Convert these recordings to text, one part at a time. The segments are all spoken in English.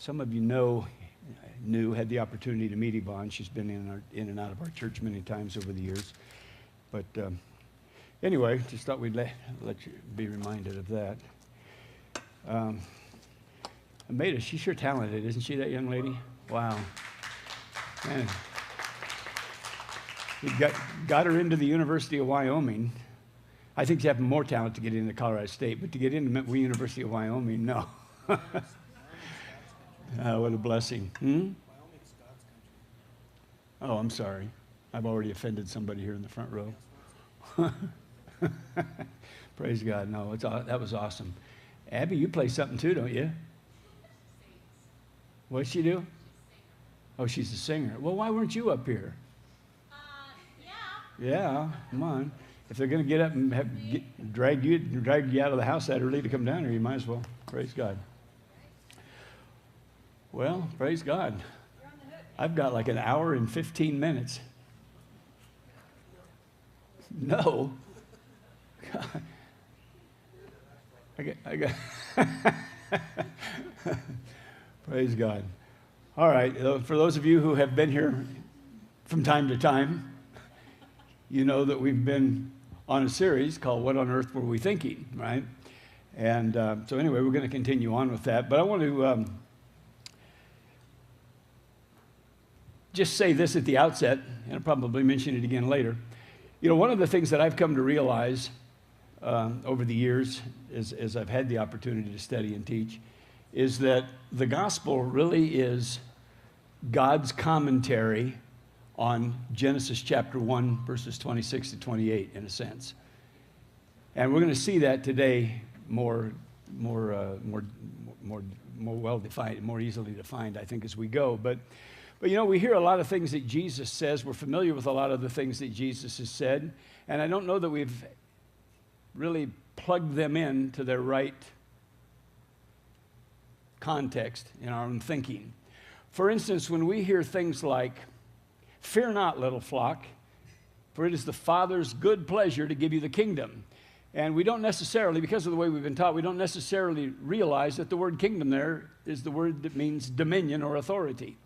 some of you had the opportunity to meet Yvonne. She's been in and out of our church many times over the years. But anyway, just thought we'd let you be reminded of that. Ameda, she's sure talented, isn't she, that young lady? Wow. Man. We got her into the University of Wyoming. I think she had more talent to get into Colorado State, but to get into the University of Wyoming, no. What a blessing. Oh, I'm sorry. I've already offended somebody here in the front row. Praise God. No, that was awesome. Abby, you play something too, don't you? What'd she do? Oh, she's a singer. Well, why weren't you up here? Yeah, come on. If they're going to get up and drag you out of the house that early to come down here, you might as well. Praise God. Well, praise God. I've got like an hour and 15 minutes. No. God. I got Praise God. All right. For those of you who have been here from time to time, you know that we've been on a series called What on Earth Were We Thinking, right? And so anyway, we're going to continue on with that. But I want to just say this at the outset, and I'll probably mention it again later. You know, one of the things that I've come to realize over the years as I've had the opportunity to study and teach is that the gospel really is God's commentary on Genesis chapter 1, verses 26 to 28, in a sense. And we're going to see that today more well defined, more easily defined, I think, as we go. But you know, we hear a lot of things that Jesus says. We're familiar with a lot of the things that Jesus has said. And I don't know that we've really plugged them into their right context in our own thinking. For instance, when we hear things like, "Fear not, little flock, for it is the Father's good pleasure to give you the kingdom." And we don't necessarily, because of the way we've been taught, we don't necessarily realize that the word kingdom there is the word that means dominion or authority.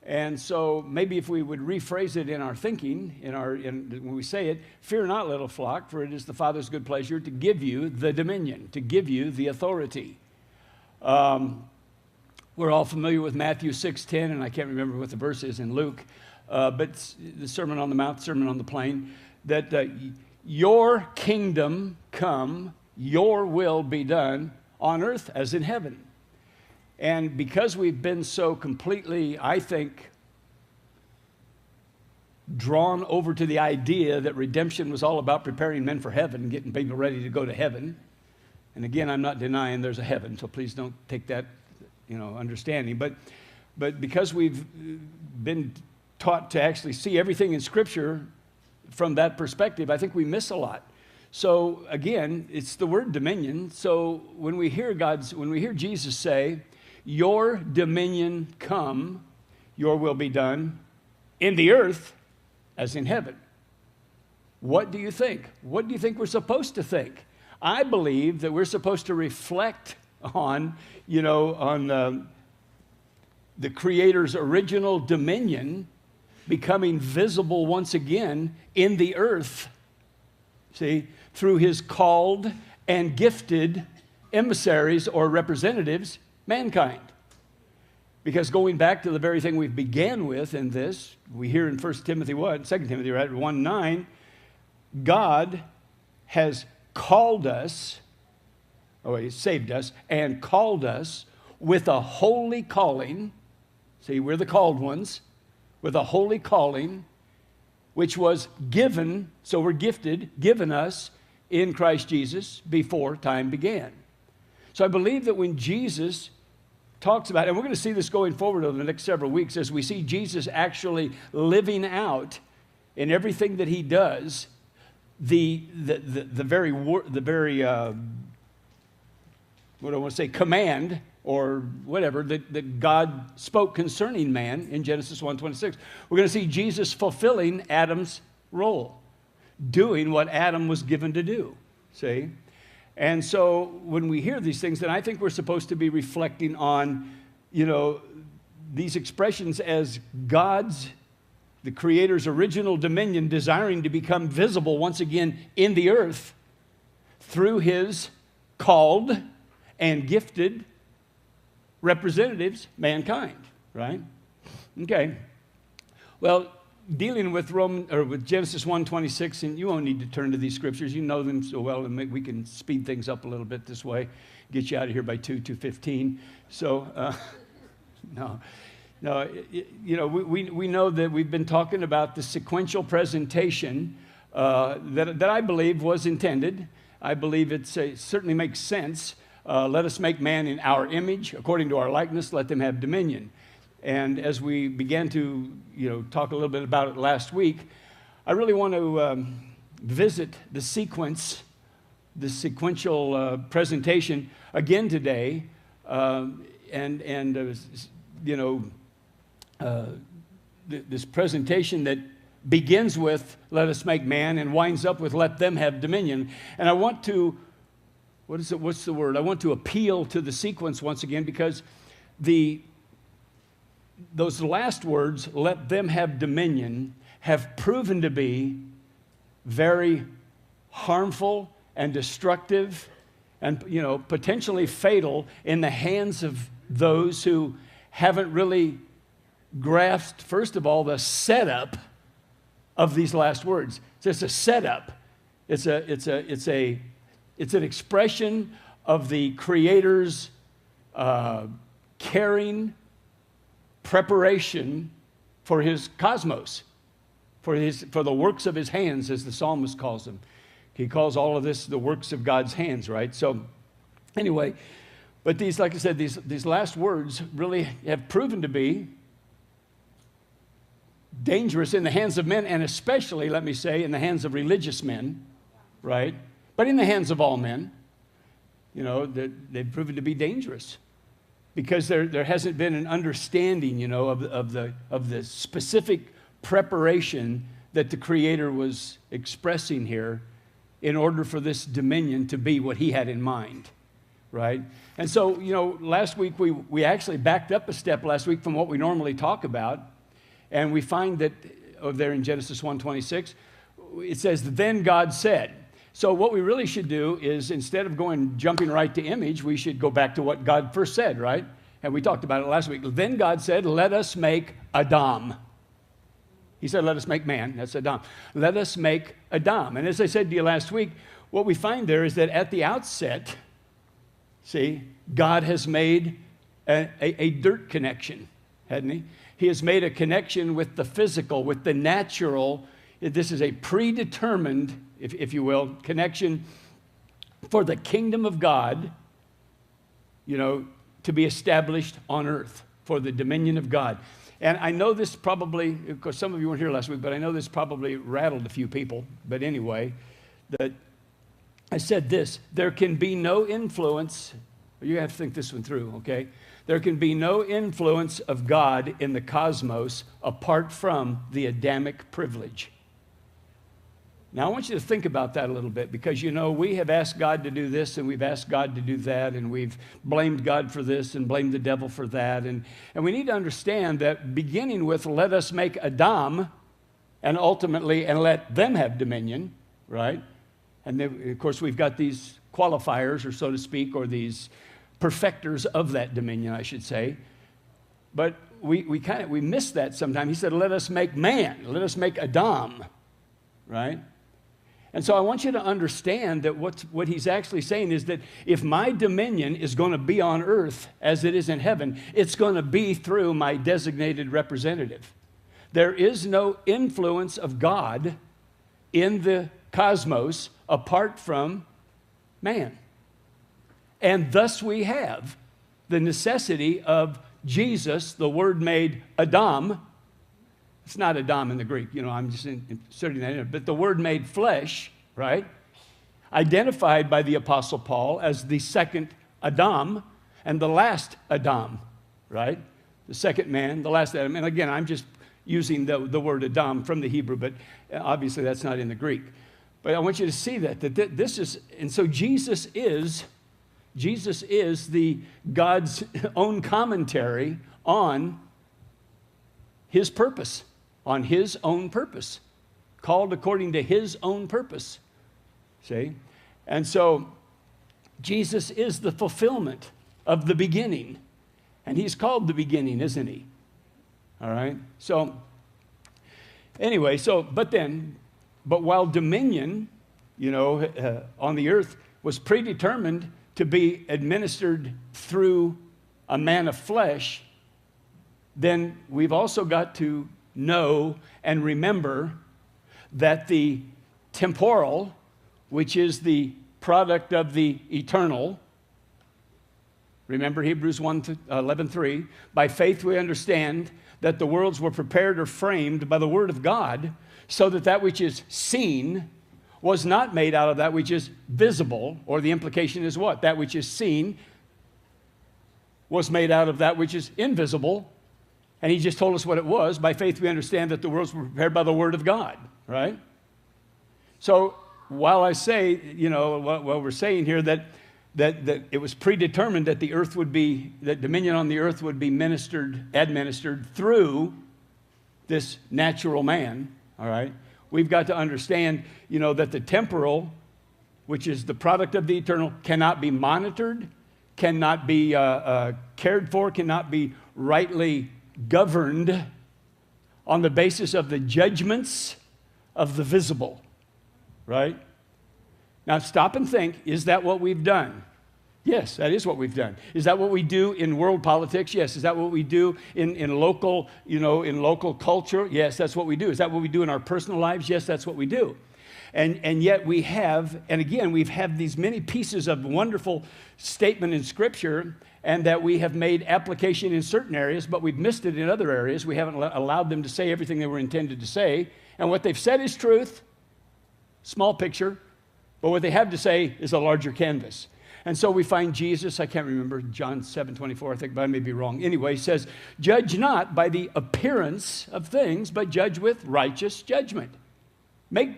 And so maybe if we would rephrase it in our thinking, when we say it, "Fear not, little flock, for it is the Father's good pleasure to give you the dominion, to give you the authority." We're all familiar with Matthew 6:10, and I can't remember what the verse is in Luke, but the Sermon on the Mount, Sermon on the Plain, that your kingdom come, your will be done on earth as in heaven. And because we've been so completely, I think, drawn over to the idea that redemption was all about preparing men for heaven, getting people ready to go to heaven. And again, I'm not denying there's a heaven, so please don't take that, understanding. But because we've been taught to actually see everything in Scripture from that perspective, I think we miss a lot. So again, it's the word dominion. So when we hear Jesus say, "Your dominion come, your will be done in the earth as in heaven," what do you think? What do you think we're supposed to think? I believe that we're supposed to reflect on, the Creator's original dominion becoming visible once again in the earth, see, through his called and gifted emissaries or representatives, mankind. Because going back to the very thing we began with in this, we hear in 2 Timothy 1:9, God has called us, he saved us, and called us with a holy calling. See, we're the called ones, with a holy calling, which was given, so we're given us in Christ Jesus before time began. So I believe that when Jesus talks about, and we're going to see this going forward over the next several weeks, as we see Jesus actually living out in everything that he does, the very command or whatever that God spoke concerning man in Genesis 1:26. We're going to see Jesus fulfilling Adam's role, doing what Adam was given to do. See? And so when we hear these things, then I think we're supposed to be reflecting on these expressions as God's, the Creator's original dominion, desiring to become visible once again in the earth through his called and gifted representatives, mankind, right? Okay. Well, dealing with Genesis 1:26, and you won't need to turn to these scriptures. You know them so well, and we can speed things up a little bit this way, get you out of here by 2:15. So, no, we know that we've been talking about the sequential presentation that I believe was intended. I believe it certainly makes sense. Let us make man in our image, according to our likeness, let them have dominion. And as we began to talk a little bit about it last week, I really want to visit the sequence, the sequential presentation again today, this presentation that begins with let us make man and winds up with let them have dominion. And I want to, what's the word? I want to appeal to the sequence once again, because those last words, let them have dominion, have proven to be very harmful and destructive and potentially fatal in the hands of those who haven't really grasped, first of all, the setup of these last words. It's just a setup. It's an expression of the Creator's caring preparation for his cosmos, for the works of his hands, as the psalmist calls them. He calls all of this the works of God's hands, right? So anyway, but these, like I said, these last words really have proven to be dangerous in the hands of men, and especially, let me say, in the hands of religious men, right? But in the hands of all men, they've proven to be dangerous, because there hasn't been an understanding, of the specific preparation that the Creator was expressing here in order for this dominion to be what he had in mind, right? And so, last week we actually backed up a step last week from what we normally talk about, and we find that over there in Genesis 1:26, it says, then God said. So what we really should do is, instead of jumping right to image, we should go back to what God first said, right? And we talked about it last week. Then God said, let us make Adam. He said, let us make man. That's Adam. Let us make Adam. And as I said to you last week, what we find there is that at the outset, see, God has made a dirt connection, hadn't he? He has made a connection with the physical, with the natural. This is a predetermined, if you will, connection for the kingdom of God, to be established on earth, for the dominion of God. And I know this probably, of course, some of you weren't here last week, but I know this probably rattled a few people. But anyway, that I said this: there can be no influence. You have to think this one through, okay? There can be no influence of God in the cosmos apart from the Adamic privilege. Now, I want you to think about that a little bit, because, we have asked God to do this, and we've asked God to do that, and we've blamed God for this and blamed the devil for that. And we need to understand that, beginning with let us make Adam, and ultimately, and let them have dominion, right? And then, of course, we've got these qualifiers, or so to speak, or these perfecters of that dominion, I should say. But we miss that sometimes. He said, let us make man, let us make Adam, right? And so I want you to understand that what he's actually saying is that if my dominion is going to be on earth as it is in heaven, it's going to be through my designated representative. There is no influence of God in the cosmos apart from man. And thus we have the necessity of Jesus, the Word made Adam. It's not Adam in the Greek, I'm just inserting that in, but the Word made flesh, right? Identified by the Apostle Paul as the second Adam and the last Adam, right? The second man, the last Adam. And again, I'm just using the word Adam from the Hebrew, but obviously that's not in the Greek. But I want you to see that this is, and so Jesus is Jesus is God's own commentary on his purpose, on his own purpose, called according to his own purpose. See? And so Jesus is the fulfillment of the beginning. And he's called the beginning, isn't he? All right? So, anyway, but while dominion, on the earth was predetermined to be administered through a man of flesh, then we've also got to know and remember that the temporal, which is the product of the eternal, remember Hebrews 11:3, by faith we understand that the worlds were prepared or framed by the word of God, so that that which is seen was not made out of that which is visible, or the implication is what? That which is seen was made out of that which is invisible, and he just told us what it was. By faith we understand that the worlds were prepared by the word of God, right? So while I say, what we're saying here that it was predetermined that that dominion on the earth would be administered through this natural man, all right? We've got to understand, that the temporal, which is the product of the eternal, cannot be monitored, cannot be cared for, cannot be rightly governed on the basis of the judgments of the visible, right? Now stop and think, is that what we've done? Yes, that is what we've done. Is that what we do in world politics? Yes. Is that what we do in local, in local culture? Yes, that's what we do. Is that what we do in our personal lives? Yes, that's what we do. And yet we have, and again, we've had these many pieces of wonderful statement in Scripture, and that we have made application in certain areas, but we've missed it in other areas. We haven't allowed them to say everything they were intended to say. And what they've said is truth, small picture, but what they have to say is a larger canvas. And so we find Jesus, I can't remember, John 7:24, I think, but I may be wrong. Anyway, he says, judge not by the appearance of things, but judge with righteous judgment. Make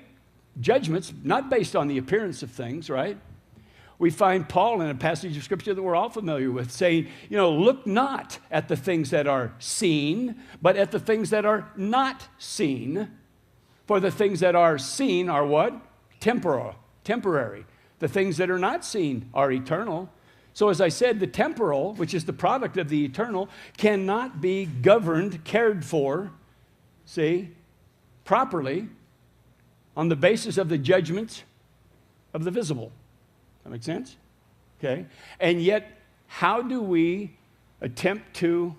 judgments not based on the appearance of things, right? We find Paul in a passage of Scripture that we're all familiar with saying, look not at the things that are seen, but at the things that are not seen. For the things that are seen are what? Temporary. The things that are not seen are eternal. So as I said, the temporal, which is the product of the eternal, cannot be governed, cared for, properly on the basis of the judgments of the visible. That make sense? Okay. And yet, how do we attempt to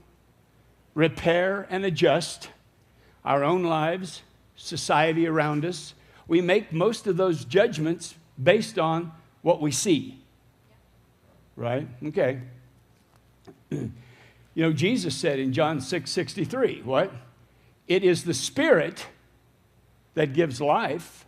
repair and adjust our own lives, society around us? We make most of those judgments based on what we see. Right? Okay. Jesus said in John 6:63, what? It is the Spirit that gives life.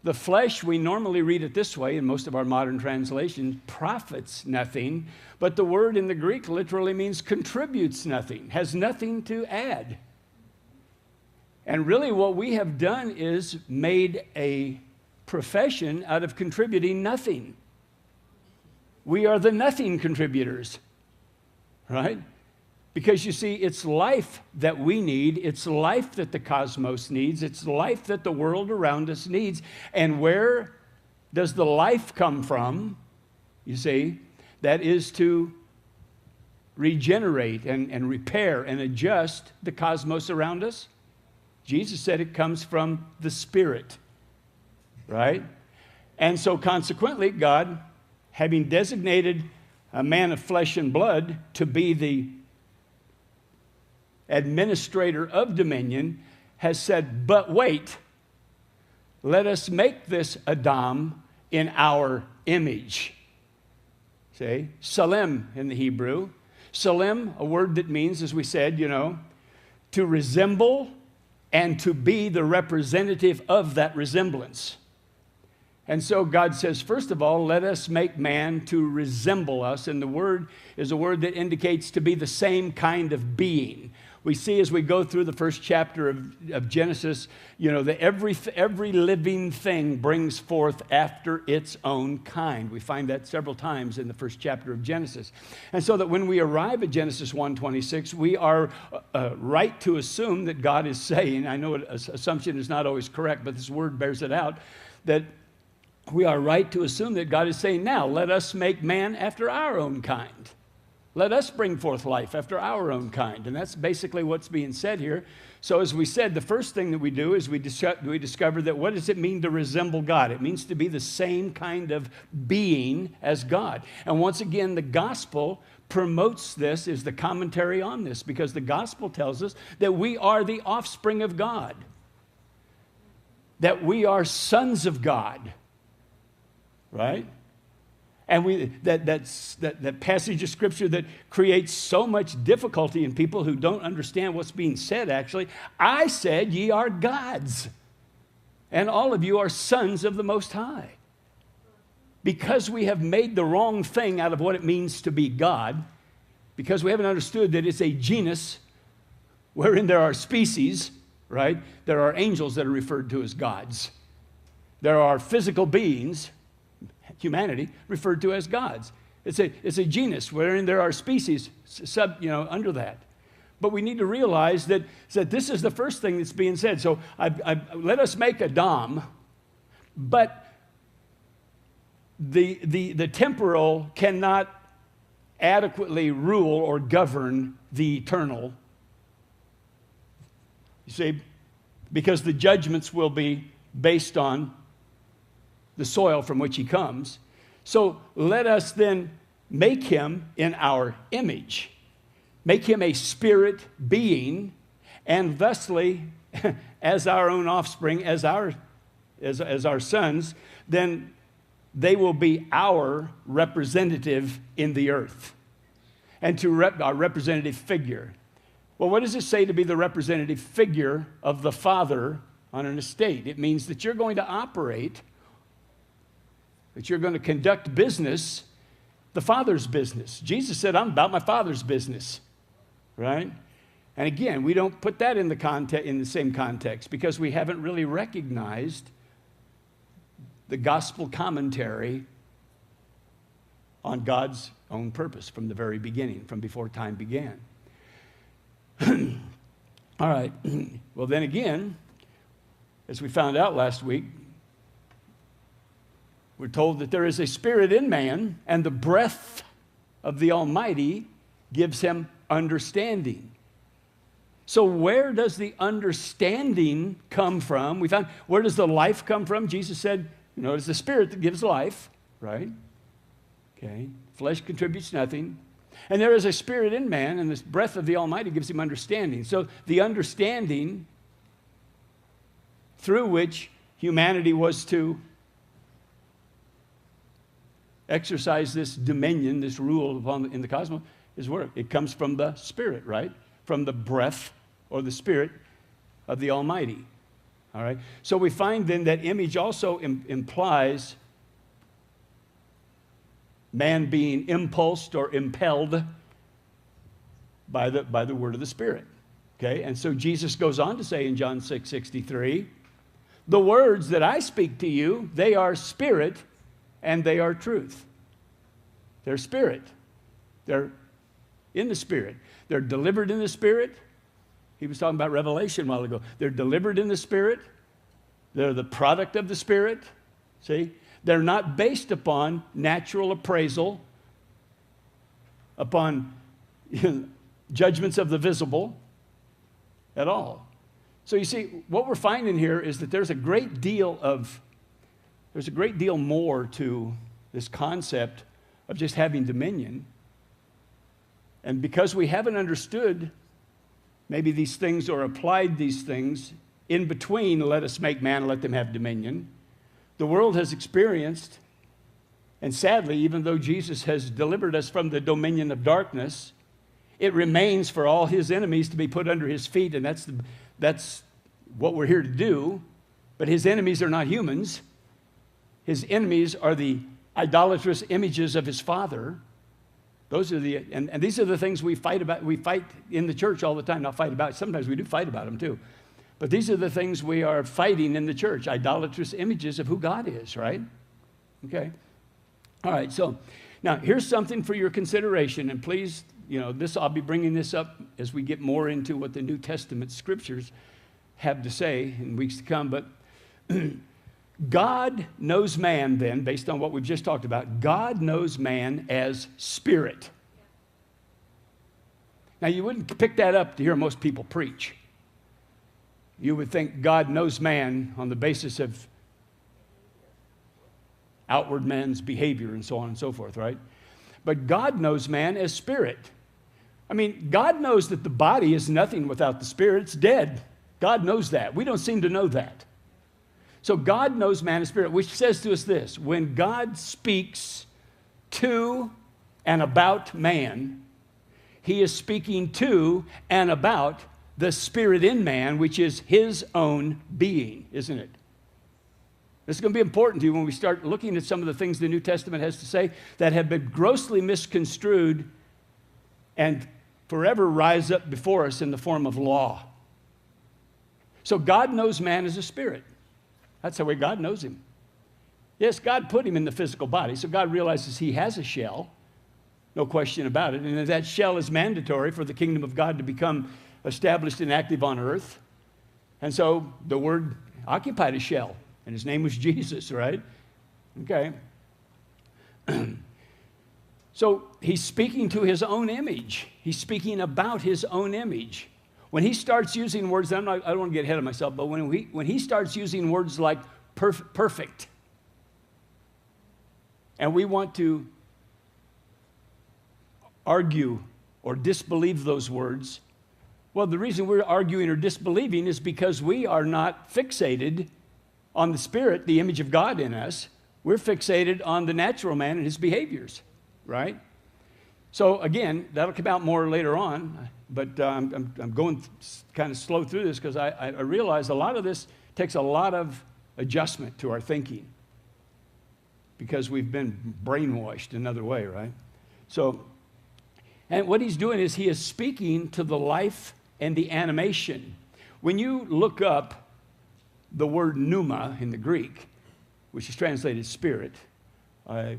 The flesh, we normally read it this way in most of our modern translations, profits nothing. But the word in the Greek literally means contributes nothing, has nothing to add. And really what we have done is made a profession out of contributing nothing. We are the nothing contributors, right? Because you see, it's life that we need. It's life that the cosmos needs. It's life that the world around us needs. And where does the life come from? You see, that is to regenerate and repair and adjust the cosmos around us. Jesus said it comes from the Spirit, right? And so consequently, God, having designated a man of flesh and blood to be the administrator of dominion, has said, but wait, let us make this Adam in our image. See, Salem in the Hebrew. Salem, a word that means, as we said, to resemble and to be the representative of that resemblance. And so God says, first of all, let us make man to resemble us. And the word is a word that indicates to be the same kind of being. we see as we go through the first chapter of Genesis, that every living thing brings forth after its own kind. We find that several times in the first chapter of Genesis. And so that when we arrive at Genesis 1:26, we are right to assume that God is saying, I know assumption is not always correct, but this word bears it out, that we are right to assume that God is saying, now let us make man after our own kind. Let us bring forth life after our own kind. And that's basically what's being said here. So as we said, the first thing that we do is we discover that what does it mean to resemble God? It means to be the same kind of being as God. And once again, the gospel promotes this, is the commentary on this, because the gospel tells us that we are the offspring of God, that we are sons of God. Right? And that passage of Scripture that creates so much difficulty in people who don't understand what's being said, actually. I said, ye are gods, and all of you are sons of the Most High. Because we have made the wrong thing out of what it means to be God, because we haven't understood that it's a genus wherein there are species, right? There are angels that are referred to as gods. There are physical beings, humanity, referred to as gods. It's a genus wherein there are species under that. But we need to realize that this is the first thing that's being said. So let us make Adam, but the temporal cannot adequately rule or govern the eternal. You see, because the judgments will be based on the soil from which he comes. So let us then make him in our image, make him a spirit being, and thusly, as our own offspring, as our sons, then they will be our representative in the earth, and our representative figure. Well, what does it say to be the representative figure of the father on an estate? It means that you're going to operate, that you're going to conduct business, the Father's business. Jesus said, I'm about my Father's business, right? And again, we don't put that in the same context because we haven't really recognized the gospel commentary on God's own purpose from the very beginning, from before time began. All right. Well, then again, as we found out last week, we're told that there is a spirit in man, and the breath of the Almighty gives him understanding. So where does the understanding come from? We found, where does the life come from? Jesus said, it's the spirit that gives life, right? Okay. Flesh contributes nothing. And there is a spirit in man, and this breath of the Almighty gives him understanding. So the understanding through which humanity was to exercise this dominion, this rule in the cosmos, is where it comes from the Spirit, right? From the breath or the Spirit of the Almighty. All right? So we find then that image also implies man being impulsed or impelled by the word of the Spirit. Okay? And so Jesus goes on to say in John 6:63, the words that I speak to you, they are spirit and they are truth. They're spirit. They're in the Spirit. They're delivered in the Spirit. He was talking about Revelation a while ago. They're delivered in the Spirit. They're the product of the Spirit. See? They're not based upon natural appraisal, upon judgments of the visible at all. So you see, what we're finding here is that there's a great deal more to this concept of just having dominion. And because we haven't understood maybe these things or applied these things in between, let us make man and let them have dominion, the world has experienced, and sadly, even though Jesus has delivered us from the dominion of darkness, it remains for all his enemies to be put under his feet, and that's what we're here to do. But his enemies are not humans. His enemies are the idolatrous images of his father, Those are and these are the things we fight about. We fight in the church all the time. Not fight about. Sometimes we do fight about them too. But these are the things we are fighting in the church. Idolatrous images of who God is, right? Okay. All right. So now here's something for your consideration. And please, I'll be bringing this up as we get more into what the New Testament scriptures have to say in weeks to come. But God knows man then, based on what we've just talked about, God knows man as spirit. Now, you wouldn't pick that up to hear most people preach. You would think God knows man on the basis of outward man's behavior and so on and so forth, right? But God knows man as spirit. I mean, God knows that the body is nothing without the spirit. It's dead. God knows that. We don't seem to know that. So God knows man as spirit, which says to us this: when God speaks to and about man, he is speaking to and about the spirit in man, which is his own being, isn't it? This is going to be important to you when we start looking at some of the things the New Testament has to say that have been grossly misconstrued and forever rise up before us in the form of law. So God knows man as a spirit. That's the way God knows him. Yes, God put him in the physical body, so God realizes he has a shell, no question about it, and that shell is mandatory for the kingdom of God to become established and active on earth. And so the Word occupied a shell, and his name was Jesus, right? Okay. So he's speaking to his own image. He's speaking about his own image. When he starts using words, I don't want to get ahead of myself, but when he starts using words like perfect, and we want to argue or disbelieve those words, well, the reason we're arguing or disbelieving is because we are not fixated on the Spirit, the image of God in us. We're fixated on the natural man and his behaviors, right? So again, that'll come out more later on, but I'm going kind of slow through this because I realize a lot of this takes a lot of adjustment to our thinking because we've been brainwashed another way, right? So, and what he's doing is he is speaking to the life and the animation. When you look up the word pneuma in the Greek, which is translated spirit, I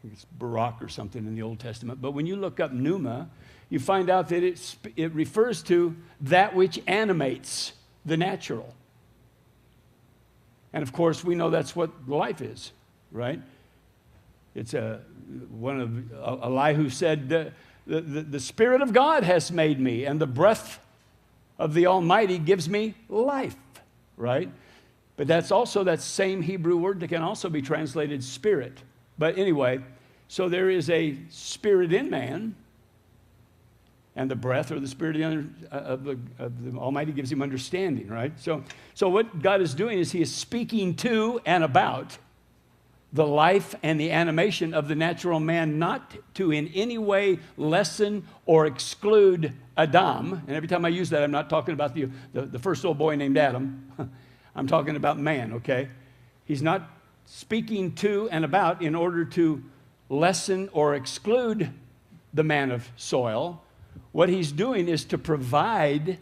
think it's Barak or something in the Old Testament, but when you look up pneuma, you find out that it refers to that which animates the natural. And of course, we know that's what life is, right? It's one of Elihu said, the Spirit of God has made me, and the breath of the Almighty gives me life, right? But that's also that same Hebrew word that can also be translated spirit. But anyway, so there is a spirit in man, and the breath or the Spirit of the Almighty gives him understanding, right? So what God is doing is he is speaking to and about the life and the animation of the natural man, not to in any way lessen or exclude Adam. And every time I use that, I'm not talking about the first little boy named Adam. I'm talking about man, okay? He's not speaking to and about in order to lessen or exclude the man of soil. What he's doing is to provide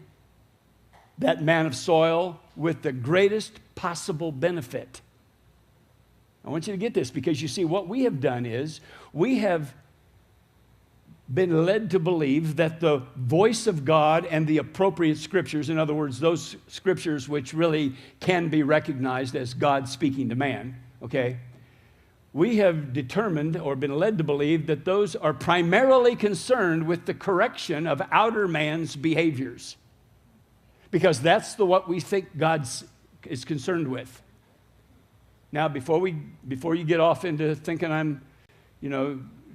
that man of soil with the greatest possible benefit. I want you to get this, because you see, what we have done is we have been led to believe that the voice of God and the appropriate scriptures, in other words, those scriptures which really can be recognized as God speaking to man, okay? We have determined or been led to believe that those are primarily concerned with the correction of outer man's behaviors, because that's what we think God is concerned with. Now, before you get off into thinking I'm,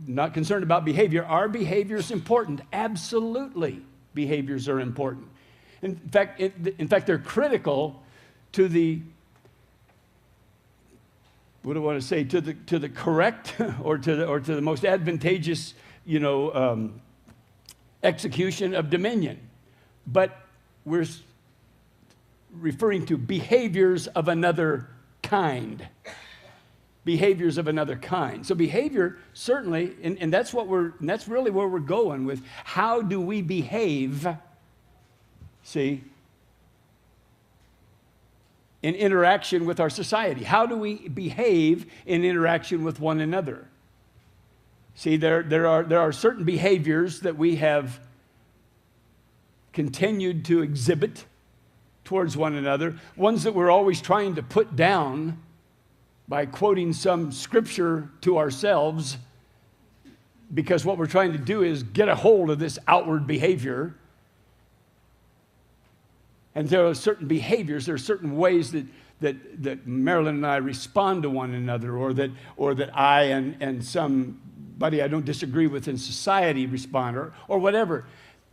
not concerned about behavior, are behaviors important? Absolutely, behaviors are important. In fact, they're critical to the, what do I want to say, to the correct or to the most advantageous, execution of dominion. But we're referring to behaviors of another kind. behaviors of another kind. So behavior, certainly, and that's really where we're going with how do we behave, see, in interaction with our society. How do we behave in interaction with one another? See, there are certain behaviors that we have continued to exhibit towards one another, ones that we're always trying to put down by quoting some scripture to ourselves, because what we're trying to do is get a hold of this outward behavior. And there are certain behaviors, there are certain ways that Marilyn and I respond to one another, or that I and somebody I don't disagree with in society respond, or whatever.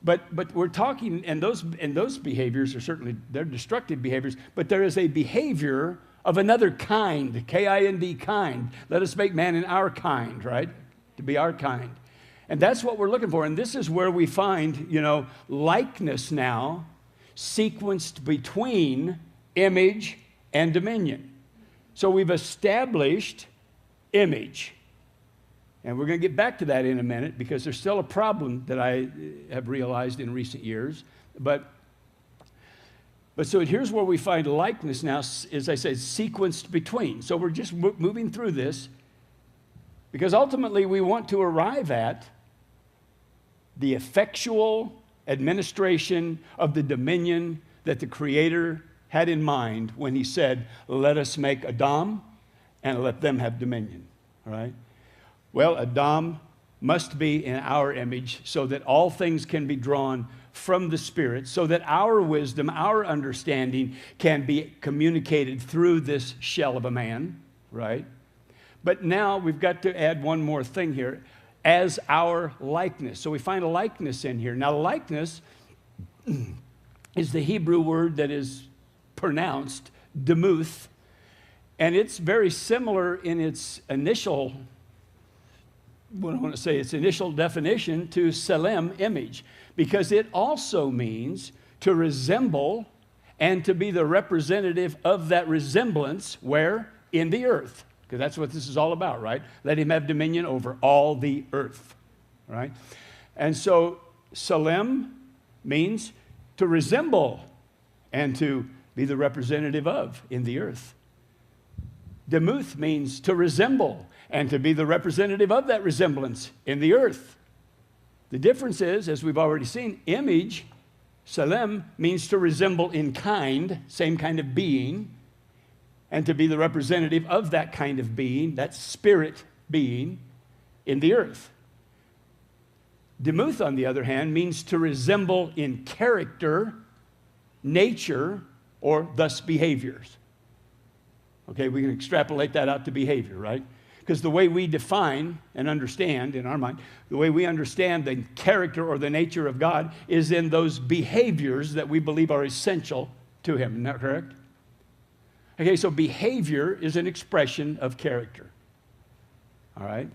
But we're talking, and those behaviors are certainly, they're destructive behaviors, but there is a behavior of another kind, K-I-N-D, kind. Let us make man in our kind, right? To be our kind. And that's what we're looking for. And this is where we find, likeness now sequenced between image and dominion. So we've established image. And we're going to get back to that in a minute, because there's still a problem that I have realized in recent years. But so here's where we find likeness now, as I said, sequenced between. So we're just moving through this, because ultimately we want to arrive at the effectual administration of the dominion that the Creator had in mind when he said, let us make Adam and let them have dominion. All right? Well, Adam must be in our image so that all things can be drawn from the Spirit, so that our wisdom, our understanding can be communicated through this shell of a man, right? But now we've got to add one more thing here, as our likeness. So we find a likeness in here. Now, likeness is the Hebrew word that is pronounced demuth, and it's very similar in its initial definition to Tselem, image, because it also means to resemble and to be the representative of that resemblance. Where? In the earth, because that's what this is all about, right? Let him have dominion over all the earth, right? And so Tselem means to resemble and to be the representative of in the earth. Demuth means to resemble and to be the representative of that resemblance in the earth. The difference is, as we've already seen, image, Tselem, means to resemble in kind, same kind of being, and to be the representative of that kind of being, that spirit being, in the earth. Demuth, on the other hand, means to resemble in character, nature, or thus behaviors. Okay, we can extrapolate that out to behavior, right? Because the way we define and understand in our mind, the way we understand the character or the nature of God is in those behaviors that we believe are essential to him. Isn't that correct? Okay, so behavior is an expression of character. All right?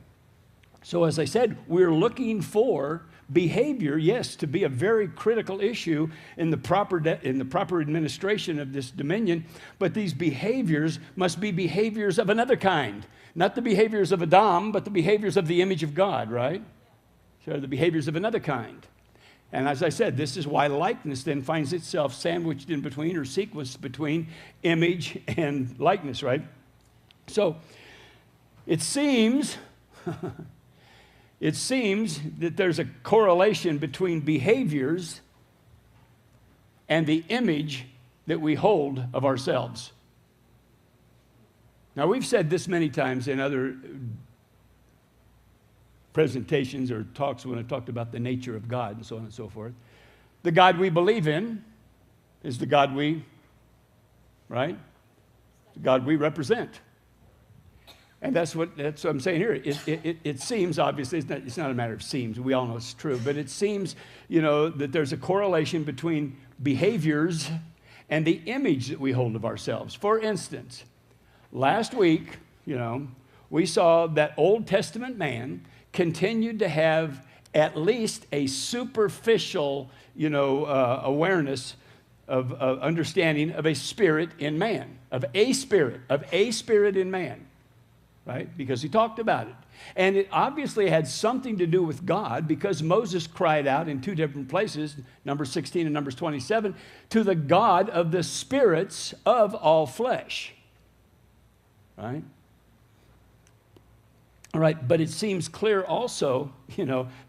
So as I said, we're looking for behavior, yes, to be a very critical issue in the proper administration of this dominion, but these behaviors must be behaviors of another kind. Not the behaviors of Adam, but the behaviors of the image of God, right? So the behaviors of another kind. And as I said, this is why likeness then finds itself sandwiched in between, or sequenced between, image and likeness, right? So it seems that there's a correlation between behaviors and the image that we hold of ourselves. Now, we've said this many times in other presentations or talks when I talked about the nature of God and so on and so forth. The God we believe in is the God the God we represent. And that's what I'm saying here. It seems, obviously, it's not a matter of seems. We all know it's true. But it seems, that there's a correlation between behaviors and the image that we hold of ourselves. For instance, last week, we saw that Old Testament man continued to have at least a superficial, awareness of understanding of a spirit in man, of a spirit in man. right? Because he talked about it. And it obviously had something to do with God, because Moses cried out in two different places, Numbers 16 and Numbers 27, to the God of the spirits of all flesh, right? All right, but it seems clear also,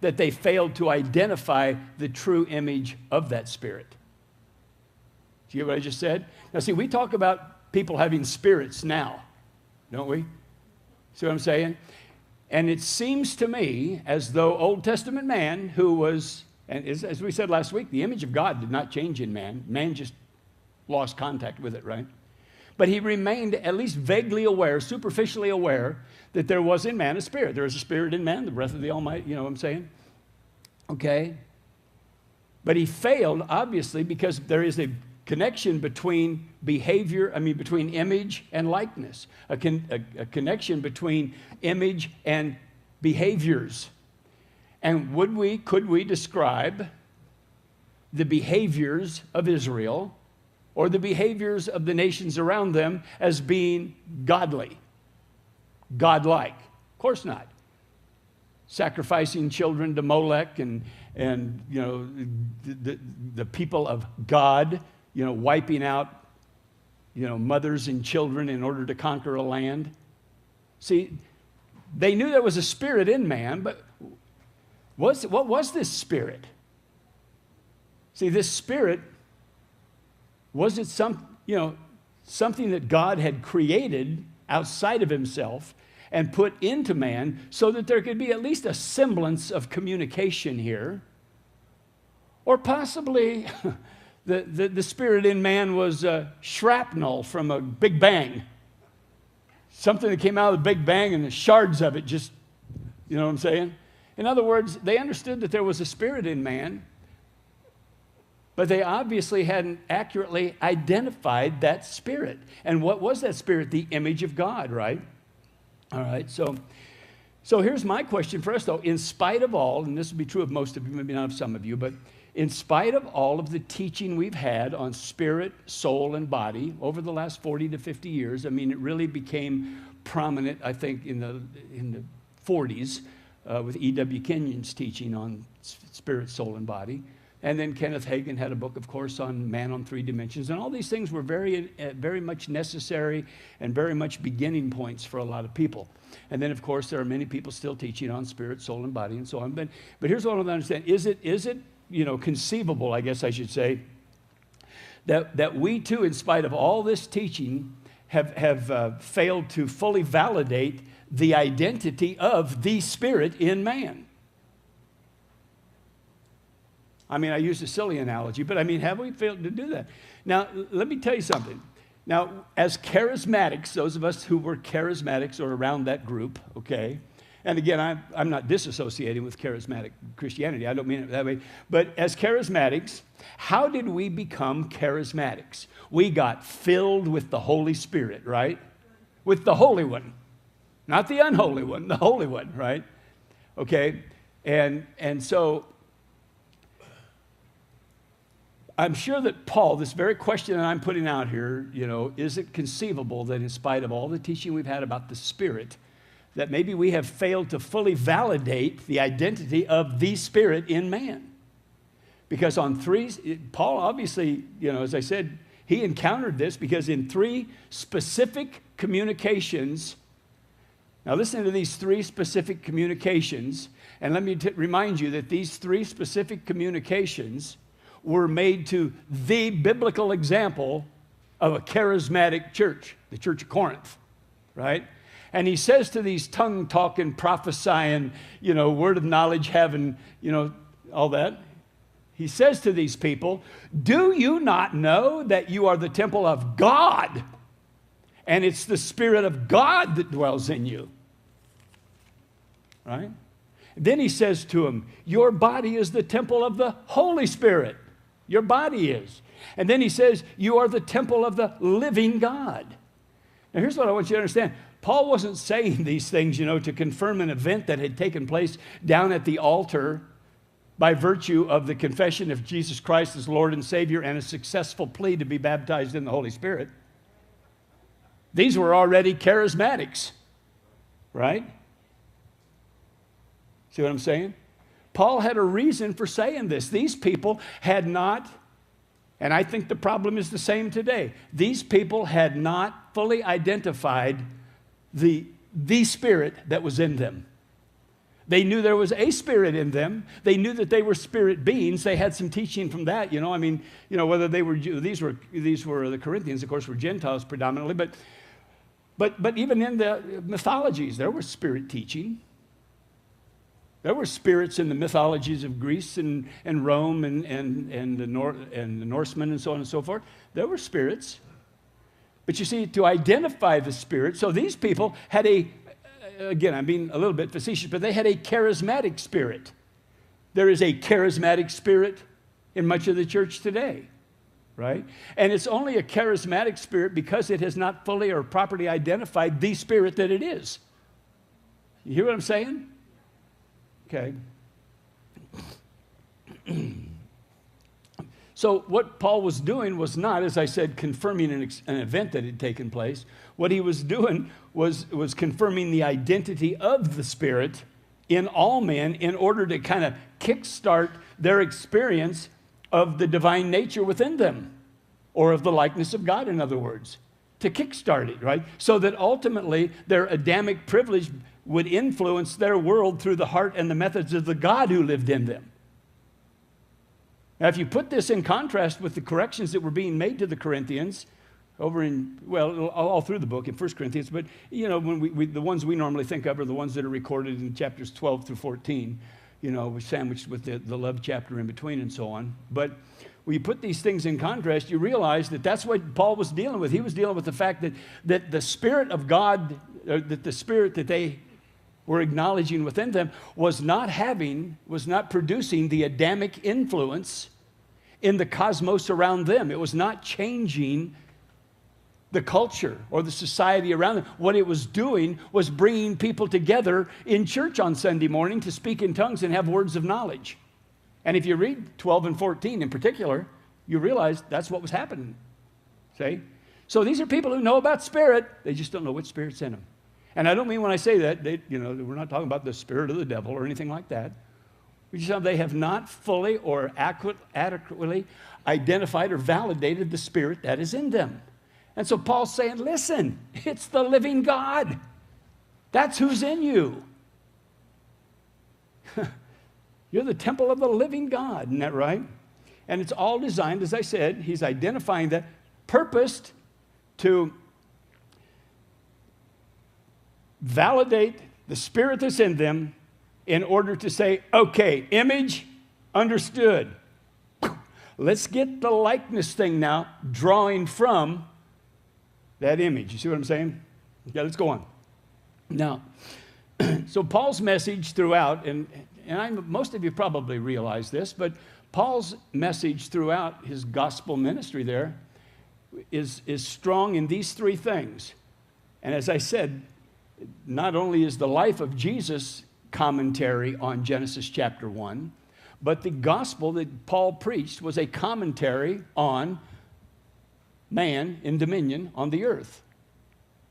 that they failed to identify the true image of that spirit. Do you hear what I just said? Now, see, we talk about people having spirits now, don't we? See what I'm saying? And it seems to me as though Old Testament man who was, and as we said last week, the image of God did not change in man. Man just lost contact with it, right? But he remained at least vaguely aware, superficially aware, that there was in man a spirit. There is a spirit in man, the breath of the Almighty, you know what I'm saying? Okay? But he failed, obviously, because there is a connection between between image and likeness, a connection between image and behaviors. And could we describe the behaviors of Israel or the behaviors of the nations around them as being godly, godlike? Of course not. Sacrificing children to Molech and the people of God, wiping out, mothers and children in order to conquer a land. See, they knew there was a spirit in man, but what was this spirit? See, this spirit, was it something that God had created outside of himself and put into man so that there could be at least a semblance of communication here? Or possibly the spirit in man was shrapnel from a big bang. Something that came out of the big bang and the shards of it just, you know what I'm saying? In other words, they understood that there was a spirit in man, but they obviously hadn't accurately identified that spirit. And what was that spirit? The image of God, right? All right, so here's my question for us, though. In spite of all, and this would be true of most of you, maybe not of some of you, but in spite of all of the teaching we've had on spirit, soul, and body over the last 40 to 50 years, it really became prominent, I think, in the 40s with E.W. Kenyon's teaching on spirit, soul, and body. And then Kenneth Hagin had a book, of course, on man on three dimensions. And all these things were very, very much necessary and very much beginning points for a lot of people. And then, of course, there are many people still teaching on spirit, soul, and body and so on. But here's what I want to understand. Is it conceivable, I guess I should say, that we too, in spite of all this teaching, have failed to fully validate the identity of the spirit in man? I use a silly analogy, but have we failed to do that? Now, let me tell you something. Now, as charismatics, those of us who were charismatics or around that group, okay, and again, I'm not disassociating with charismatic Christianity. I don't mean it that way. But as charismatics, how did we become charismatics? We got filled with the Holy Spirit, right? With the Holy One. Not the unholy one, the Holy One, right? Okay, and so I'm sure that Paul, this very question that I'm putting out here, is it conceivable that in spite of all the teaching we've had about the Spirit, that maybe we have failed to fully validate the identity of the Spirit in man? Because Paul obviously, as I said, he encountered this because in three specific communications. Now listen to these three specific communications, and let me remind you that these three specific communications were made to the biblical example of a charismatic church, the Church of Corinth, right? And he says to these tongue-talking, prophesying, word of knowledge having, all that. He says to these people, do you not know that you are the temple of God? And it's the Spirit of God that dwells in you. Right? Then he says to them, your body is the temple of the Holy Spirit. Your body is. And then he says, you are the temple of the living God. Now here's what I want you to understand. Paul wasn't saying these things, to confirm an event that had taken place down at the altar by virtue of the confession of Jesus Christ as Lord and Savior and a successful plea to be baptized in the Holy Spirit. These were already charismatics. right? See what I'm saying? Paul had a reason for saying this. These people had not, and I think the problem is the same today. These people had not fully identified the spirit that was in them. They knew there was a spirit in them. They knew that they were spirit beings. They had some teaching from that, I mean, whether they were these were the Corinthians, of course, were Gentiles predominantly, but even in the mythologies, there was spirit teaching. There were spirits in the mythologies of Greece and Rome and the Norsemen and so on and so forth. There were spirits. But you see, to identify the spirit, so these people had again, I'm being a little bit facetious, but they had a charismatic spirit. There is a charismatic spirit in much of the church today, right? And it's only a charismatic spirit because it has not fully or properly identified the spirit that it is. You hear what I'm saying? Okay. So what Paul was doing was not, as I said, confirming an event that had taken place. What he was doing was confirming the identity of the Spirit in all men in order to kind of kickstart their experience of the divine nature within them, or of the likeness of God, in other words, to kickstart it, right? So that ultimately their Adamic privilege would influence their world through the heart and the methods of the God who lived in them. Now, if you put this in contrast with the corrections that were being made to the Corinthians over in, all through the book in 1 Corinthians, but, when the ones we normally think of are the ones that are recorded in chapters 12 through 14, sandwiched with the love chapter in between and so on. But when you put these things in contrast, you realize that that's what Paul was dealing with. He was dealing with the fact that the Spirit of God, that the Spirit that they were acknowledging within them was not producing the Adamic influence in the cosmos around them. It was not changing the culture or the society around them. What it was doing was bringing people together in church on Sunday morning to speak in tongues and have words of knowledge. And if you read 12 and 14 in particular, you realize that's what was happening. See? So these are people who know about spirit. They just don't know what spirit's in them. And I don't mean when I say that, we're not talking about the spirit of the devil or anything like that. They have not fully or adequately identified or validated the spirit that is in them. And so Paul's saying, listen, it's the living God. That's who's in you. You're the temple of the living God, isn't that right? And it's all designed, as I said, he's identifying that, purposed to validate the spirit that's in them in order to say, okay, image, understood. Let's get the likeness thing now, drawing from that image. You see what I'm saying? Okay, let's go on. Now, so Paul's message throughout, and most of you probably realize this, but Paul's message throughout his gospel ministry there is strong in these three things. And as I said, not only is the life of Jesus commentary on Genesis chapter 1, but the gospel that Paul preached was a commentary on man in dominion on the earth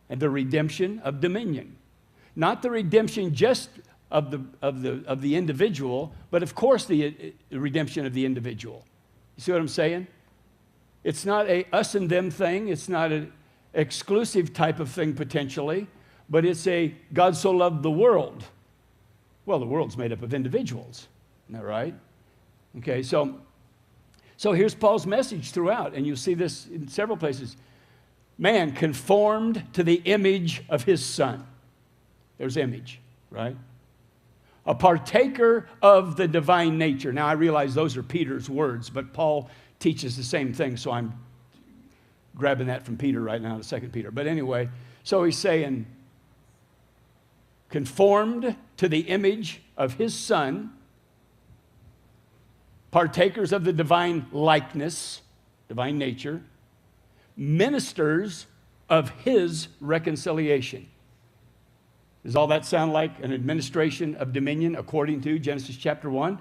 and the redemption of dominion. Not the redemption just of the individual, but of course the redemption of the individual. You see what I'm saying? It's not a us and them thing. It's not an exclusive type of thing potentially, but it's a God so loved the world. Well, the world's made up of individuals. Isn't that right? Okay, so here's Paul's message throughout, and you'll see this in several places. Man conformed to the image of his Son. There's image, right? A partaker of the divine nature. Now, I realize those are Peter's words, but Paul teaches the same thing, so I'm grabbing that from Peter right now, 2 Peter. But anyway, so he's saying, conformed to the image of his Son, partakers of the divine likeness, divine nature, ministers of his reconciliation. Does all that sound like an administration of dominion according to Genesis chapter 1?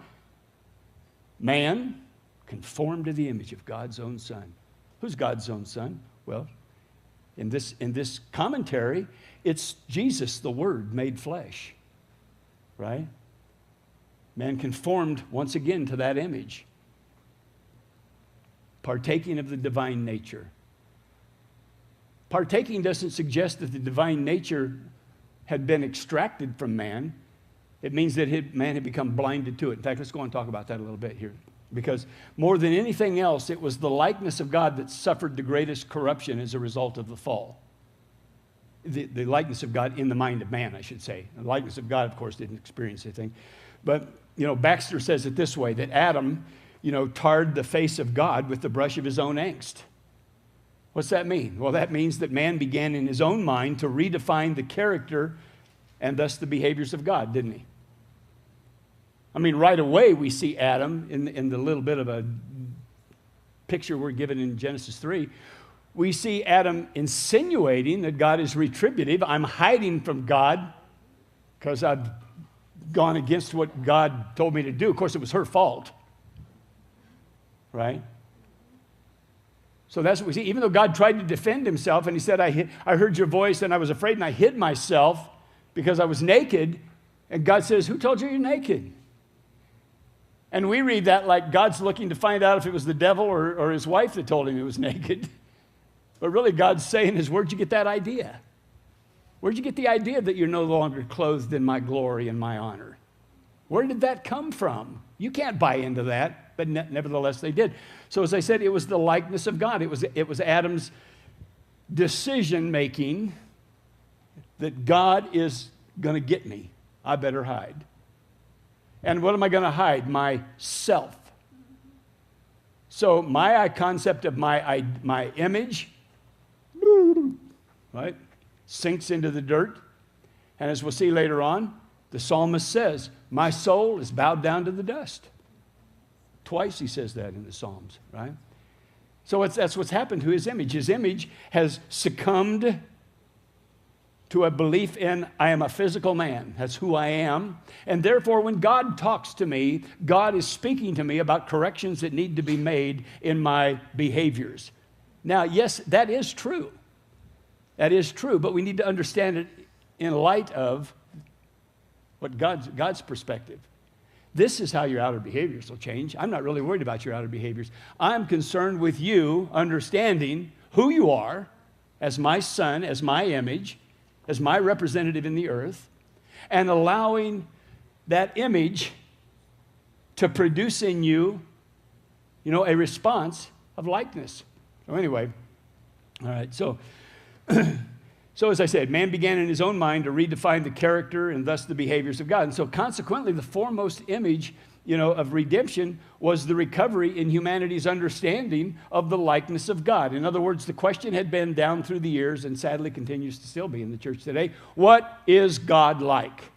Man conformed to the image of God's own Son. Who's God's own Son? Well, In this commentary, it's Jesus, the Word, made flesh, right? Man conformed once again to that image, partaking of the divine nature. Partaking doesn't suggest that the divine nature had been extracted from man. It means that man had become blinded to it. In fact, let's go and talk about that a little bit here. Because more than anything else, it was the likeness of God that suffered the greatest corruption as a result of the fall. The likeness of God in the mind of man, I should say. The likeness of God, of course, didn't experience anything. But, Baxter says it this way, that Adam, tarred the face of God with the brush of his own angst. What's that mean? Well, that means that man began in his own mind to redefine the character and thus the behaviors of God, didn't he? I mean, right away we see Adam in the little bit of a picture we're given in Genesis 3. We see Adam insinuating that God is retributive. I'm hiding from God because I've gone against what God told me to do. Of course, it was her fault, right? So that's what we see. Even though God tried to defend himself and he said, I heard your voice and I was afraid and I hid myself because I was naked. And God says, who told you you're naked? And we read that like God's looking to find out if it was the devil or his wife that told him he was naked. But really God's saying is, where'd you get that idea? Where'd you get the idea that you're no longer clothed in my glory and my honor? Where did that come from? You can't buy into that, but nevertheless they did. So as I said, it was the likeness of God. It was Adam's decision-making that God is going to get me. I better hide. And what am I going to hide? Myself. So my concept of my image, right, sinks into the dirt. And as we'll see later on, the psalmist says, my soul is bowed down to the dust. Twice he says that in the Psalms, right? So that's what's happened to his image. His image has succumbed to a belief in, I am a physical man. That's who I am. And therefore, when God talks to me, God is speaking to me about corrections that need to be made in my behaviors. Now, yes, that is true. That is true, but we need to understand it in light of what God's perspective. This is how your outer behaviors will change. I'm not really worried about your outer behaviors. I'm concerned with you understanding who you are as my son, as my image, as my representative in the earth, and allowing that image to produce in you, a response of likeness. So anyway, all right, so as I said, man began in his own mind to redefine the character and thus the behaviors of God. And so consequently, the foremost image, of redemption was the recovery in humanity's understanding of the likeness of God. In other words, the question had been down through the years and sadly continues to still be in the church today, what is God like?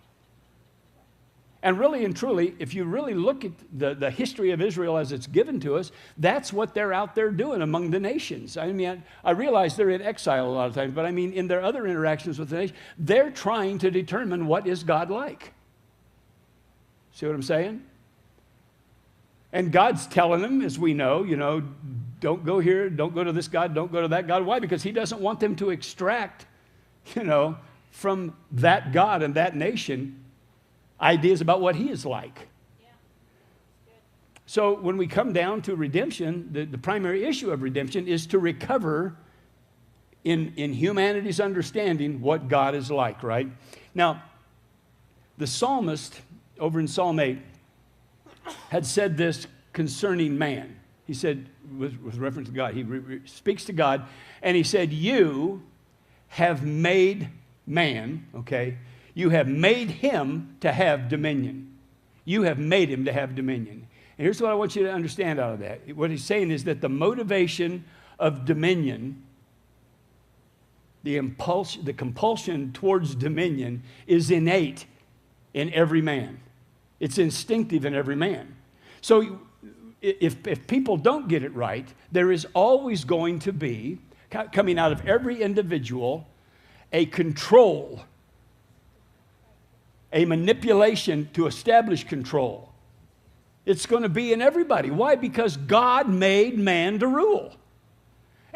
And really and truly, if you really look at the history of Israel as it's given to us, that's what they're out there doing among the nations. I mean, I realize they're in exile a lot of times, but I mean, in their other interactions with the nation, they're trying to determine what is God like. See what I'm saying? And God's telling them, as we know, don't go here, don't go to this God, don't go to that God. Why? Because he doesn't want them to extract, from that God and that nation ideas about what he is like. Yeah. So when we come down to redemption, the primary issue of redemption is to recover in humanity's understanding what God is like, right? Now, the psalmist over in Psalm 8 had said this concerning man. He said, with reference to God, he speaks to God, and he said, you have made man, okay? You have made him to have dominion. You have made him to have dominion. And here's what I want you to understand out of that. What he's saying is that the motivation of dominion, the compulsion towards dominion is innate in every man. It's instinctive in every man. So if people don't get it right, there is always going to be, coming out of every individual, a control, a manipulation to establish control. It's going to be in everybody. Why? Because God made man to rule.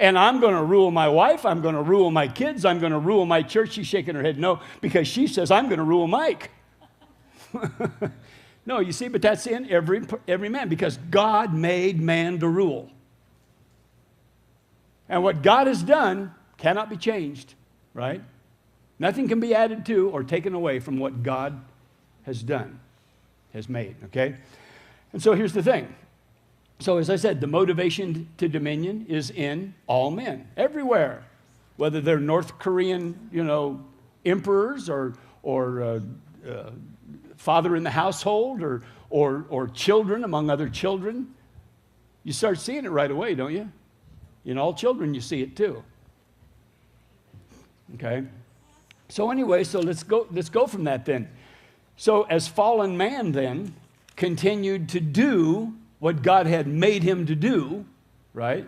and I'm going to rule my wife, I'm going to rule my kids, I'm going to rule my church. She's shaking her head no, because she says, I'm going to rule Mike. No, you see, but that's in every man, because God made man to rule. And what God has done cannot be changed, right? Nothing can be added to or taken away from what God has done, has made, okay? And so here's the thing. So as I said, the motivation to dominion is in all men, everywhere, whether they're North Korean, emperors or father in the household or children among other children. You start seeing it right away, don't you? In all children, you see it too. Okay? So anyway, so let's go from that then. So as fallen man then continued to do what God had made him to do, right?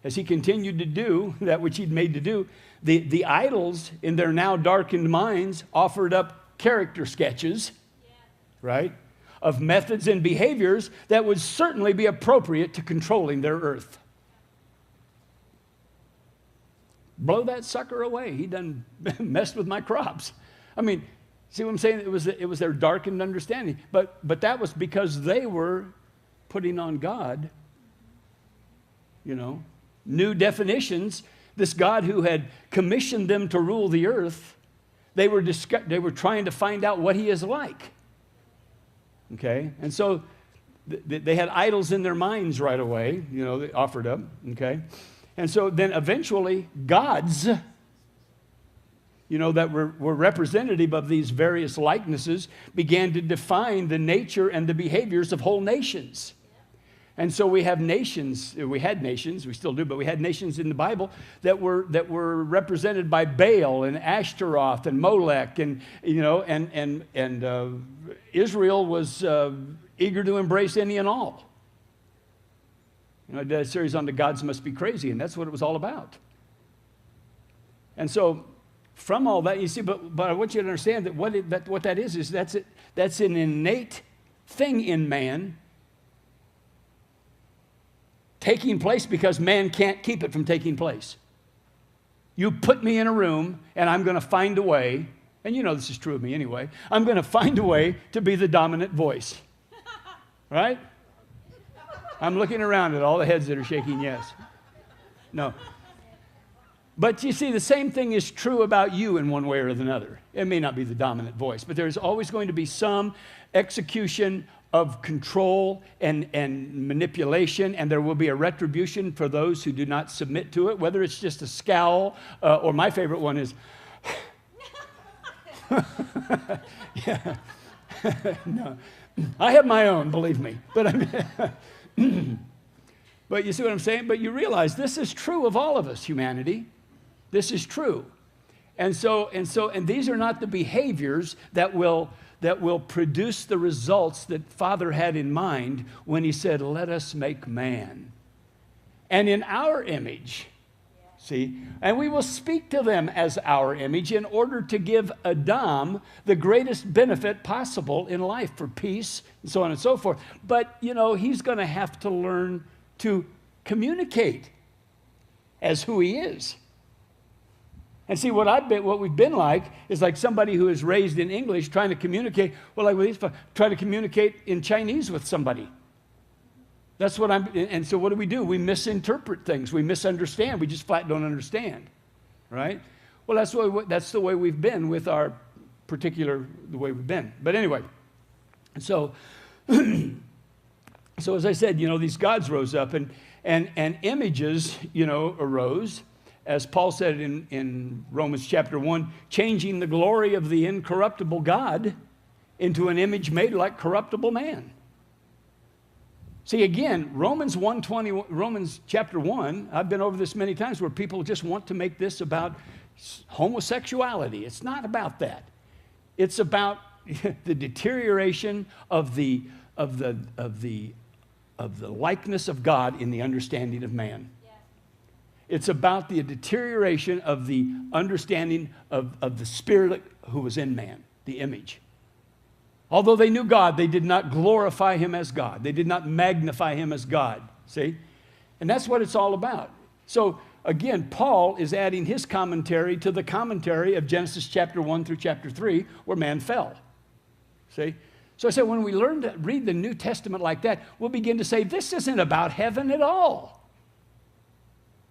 As he continued to do that which he'd made to do, the idols in their now darkened minds offered up character sketches, right, of methods and behaviors that would certainly be appropriate to controlling their earth. Blow that sucker away. He done messed with my crops. I mean, see what I'm saying? It was their darkened understanding. But that was because they were putting on God, new definitions. This God who had commissioned them to rule the earth, they were trying to find out what he is like. Okay? And so they had idols in their minds right away, they offered up, okay? And so then eventually gods, that were representative of these various likenesses began to define the nature and the behaviors of whole nations. And so we had nations, we still do, but we had nations in the Bible that were represented by Baal and Ashtaroth and Molech, and Israel was eager to embrace any and all. I did a series on the gods must be crazy, and that's what it was all about. And so from all that, you see, but I want you to understand that what that is that's an innate thing in man taking place because man can't keep it from taking place. You put me in a room, and I'm going to find a way, and this is true of me anyway, I'm going to find a way to be the dominant voice. Right? I'm looking around at all the heads that are shaking yes. No. But you see, the same thing is true about you in one way or another. It may not be the dominant voice, but there's always going to be some execution of control and manipulation, and there will be a retribution for those who do not submit to it, whether it's just a scowl, or my favorite one is, yeah. No. I have my own, believe me. But you see what I'm saying? But you realize this is true of all of us, humanity. This is true. And these are not the behaviors that will produce the results that Father had in mind when he said, let us make man. And in our image, see, and we will speak to them as our image in order to give Adam the greatest benefit possible in life for peace and so on and so forth. But, he's going to have to learn to communicate as who he is. And see, what we've been like is like somebody who is raised in English trying to communicate, try to communicate in Chinese with somebody. That's what and so what do? We misinterpret things. We misunderstand. We just flat don't understand, right? Well, that's the way we've been with the way we've been. But anyway, so as I said, these gods rose up and images, arose, as Paul said in Romans chapter 1, changing the glory of the incorruptible God into an image made like corruptible man. See, again, Romans chapter 1, I've been over this many times where people just want to make this about homosexuality. It's not about that. It's about the deterioration of the likeness of God in the understanding of man. Yeah. It's about the deterioration of the understanding of the spirit who was in man, the image. Although they knew God, they did not glorify him as God. They did not magnify him as God. See? And that's what it's all about. So again, Paul is adding his commentary to the commentary of Genesis chapter 1 through chapter 3, where man fell. See? So I said, when we learn to read the New Testament like that, we'll begin to say, this isn't about heaven at all.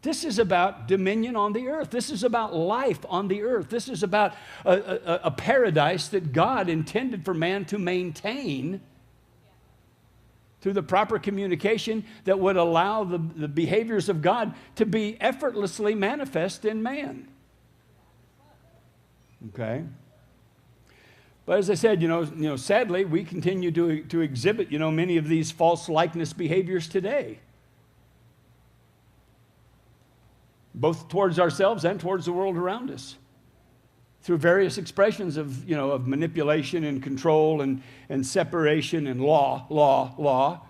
This is about dominion on the earth. This is about life on the earth. This is about a paradise that God intended for man to maintain through the proper communication that would allow the behaviors of God to be effortlessly manifest in man. Okay? But as I said, sadly, we continue to exhibit, many of these false likeness behaviors today, both towards ourselves and towards the world around us, through various expressions of manipulation and control and separation and law.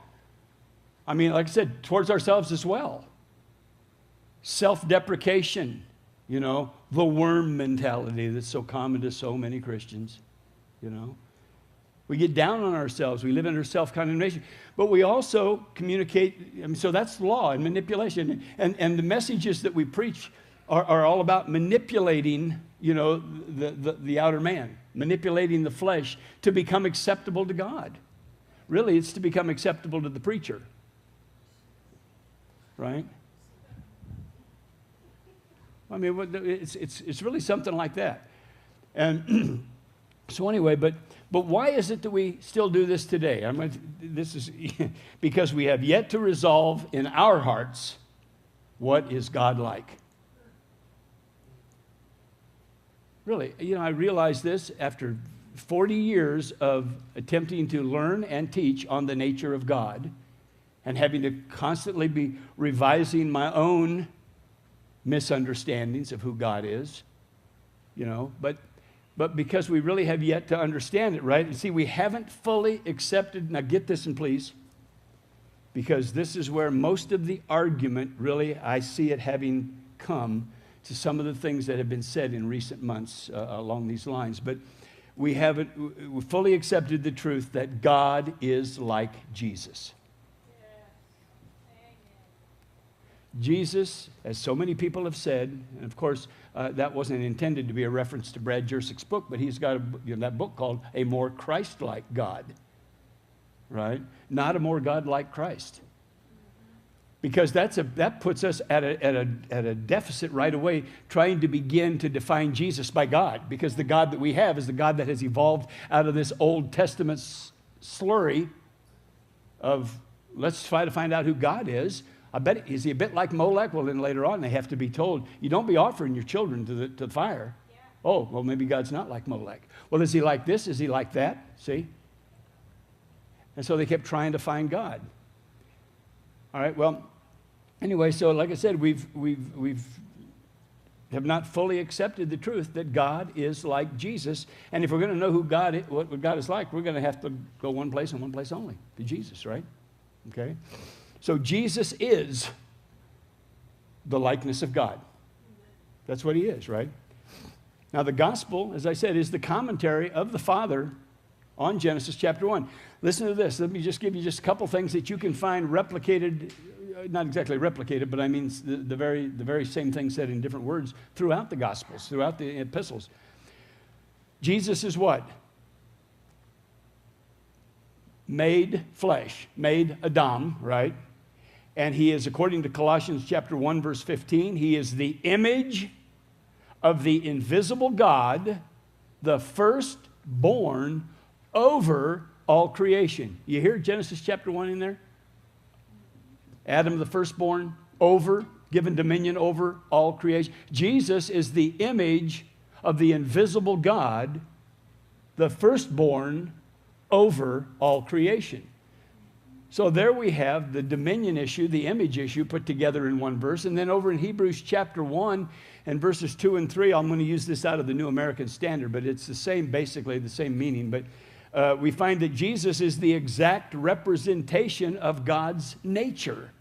I mean, like I said, towards ourselves as well. Self-deprecation, the worm mentality that's so common to so many Christians, We get down on ourselves. We live under self-condemnation. But we also communicate, so that's law and manipulation. And the messages that we preach are all about manipulating, the outer man, manipulating the flesh to become acceptable to God. Really, it's to become acceptable to the preacher. Right? I mean, it's really something like that. And so anyway, but why is it that we still do this today? This is because we have yet to resolve in our hearts what is God like. Really, I realized this after 40 years of attempting to learn and teach on the nature of God and having to constantly be revising my own misunderstandings of who God is, but because we really have yet to understand it, right? And see, we haven't fully accepted, now get this and please, because this is where most of the argument really, I see it having come to some of the things that have been said in recent months along these lines. But we fully accepted the truth that God is like Jesus. Jesus, as so many people have said, and of course, that wasn't intended to be a reference to Brad Jersick's book, but he's got that book called A More Christ-Like God, right? Not a more God-like Christ. Because that puts us at a deficit right away, trying to begin to define Jesus by God, because the God that we have is the God that has evolved out of this Old Testament slurry of, let's try to find out who God is. I bet, is he a bit like Molech? Well, then later on they have to be told, you don't be offering your children to the fire. Yeah. Oh, well, maybe God's not like Molech. Well, is he like this? Is he like that? See? And so they kept trying to find God. All right, well, anyway, so like I said, we've have not fully accepted the truth that God is like Jesus. And if we're going to know who God is, what God is like, we're going to have to go one place and one place only, to Jesus, right? Okay? So Jesus is the likeness of God. That's what he is, right? Now, the gospel, as I said, is the commentary of the Father on Genesis chapter 1. Listen to this. Let me just give you just a couple things that you can find replicated, not exactly replicated, but I mean the very same thing said in different words throughout the Gospels, throughout the epistles. Jesus is what? Made flesh, made Adam, right? And he is, according to Colossians chapter 1, verse 15, he is the image of the invisible God, the firstborn over all creation. You hear Genesis chapter 1 in there? Adam, the firstborn, given dominion over all creation. Jesus is the image of the invisible God, the firstborn over all creation. So there we have the dominion issue, the image issue put together in one verse. And then over in Hebrews chapter 1 and verses 2 and 3, I'm going to use this out of the New American Standard, but it's basically the same meaning. But we find that Jesus is the exact representation of God's nature,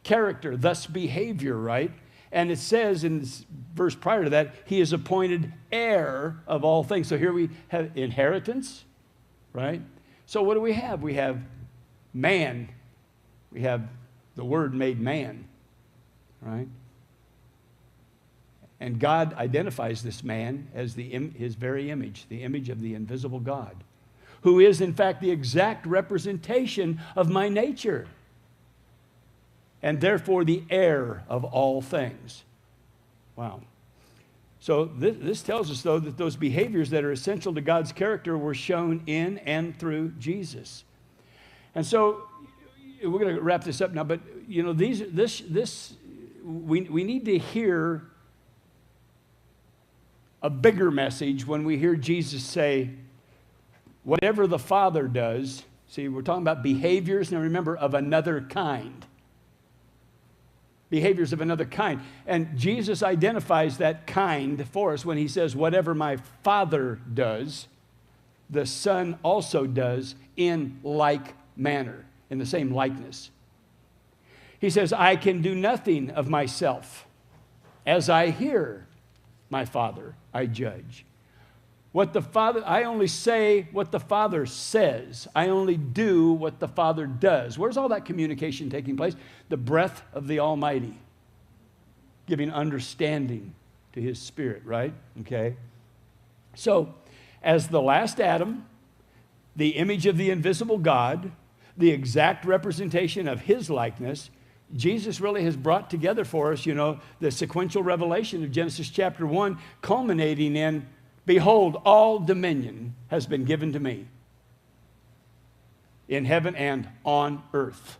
character, thus behavior, right? And it says in this verse prior to that, he is appointed heir of all things. So here we have inheritance, right? So what do we have? We have man. We have the Word made man, right? And God identifies this man as his very image, the image of the invisible God, who is, in fact, the exact representation of my nature, and therefore the heir of all things. Wow. So this tells us, though, that those behaviors that are essential to God's character were shown in and through Jesus. And so we're going to wrap this up now, but you know, we need to hear a bigger message when we hear Jesus say, whatever the Father does. See, we're talking about behaviors, now remember, of another kind. Behaviors of another kind. And Jesus identifies that kind for us when he says, whatever my Father does, the Son also does in like manner, in the same likeness. He says, I can do nothing of myself. As I hear my Father, I judge. I only say what the Father says. I only do what the Father does. Where's all that communication taking place? The breath of the Almighty, giving understanding to his Spirit, right? Okay. So, as the last Adam, the image of the invisible God, the exact representation of his likeness, Jesus really has brought together for us, you know, the sequential revelation of Genesis chapter 1, culminating in, behold, all dominion has been given to me in heaven and on earth.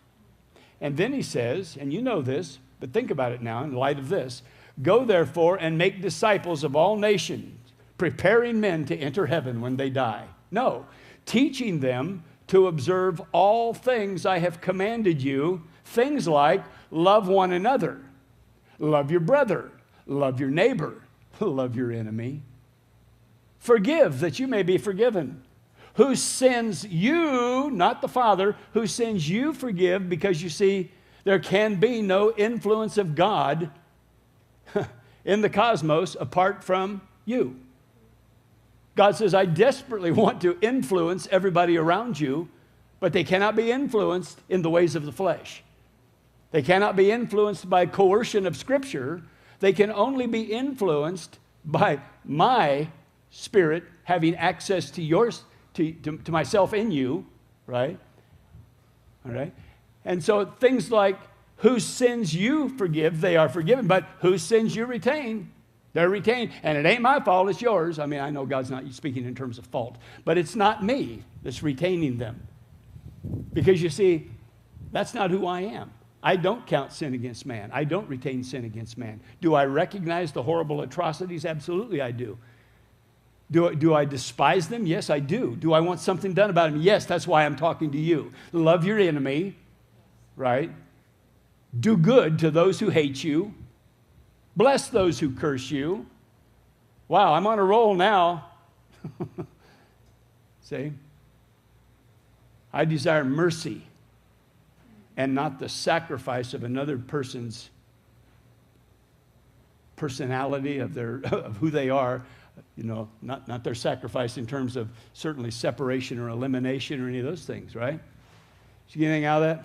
And then he says, and you know this, but think about it now in light of this, go therefore and make disciples of all nations, preparing men to enter heaven when they die. No, teaching them to observe all things I have commanded you. Things like love one another, love your brother, love your neighbor, love your enemy. Forgive that you may be forgiven. Who sins you, not the Father, who sins you forgive, because you see, there can be no influence of God in the cosmos apart from you. God says, I desperately want to influence everybody around you, but they cannot be influenced in the ways of the flesh. They cannot be influenced by coercion of Scripture. They can only be influenced by my Spirit having access to yours, to myself in you, right? All right? And so things like, whose sins you forgive, they are forgiven, but whose sins you retain, they're retained. And it ain't my fault, it's yours. I mean, I know God's not speaking in terms of fault, but it's not me that's retaining them. Because you see, that's not who I am. I don't count sin against man. I don't retain sin against man. Do I recognize the horrible atrocities? Absolutely I do. Do I despise them? Yes, I do. Do I want something done about them? Yes, that's why I'm talking to you. Love your enemy, right? Do good to those who hate you. Bless those who curse you. Wow, I'm on a roll now. See? I desire mercy and not the sacrifice of another person's personality, of who they are, you know, not their sacrifice in terms of certainly separation or elimination or any of those things, right? Did you get anything out of that?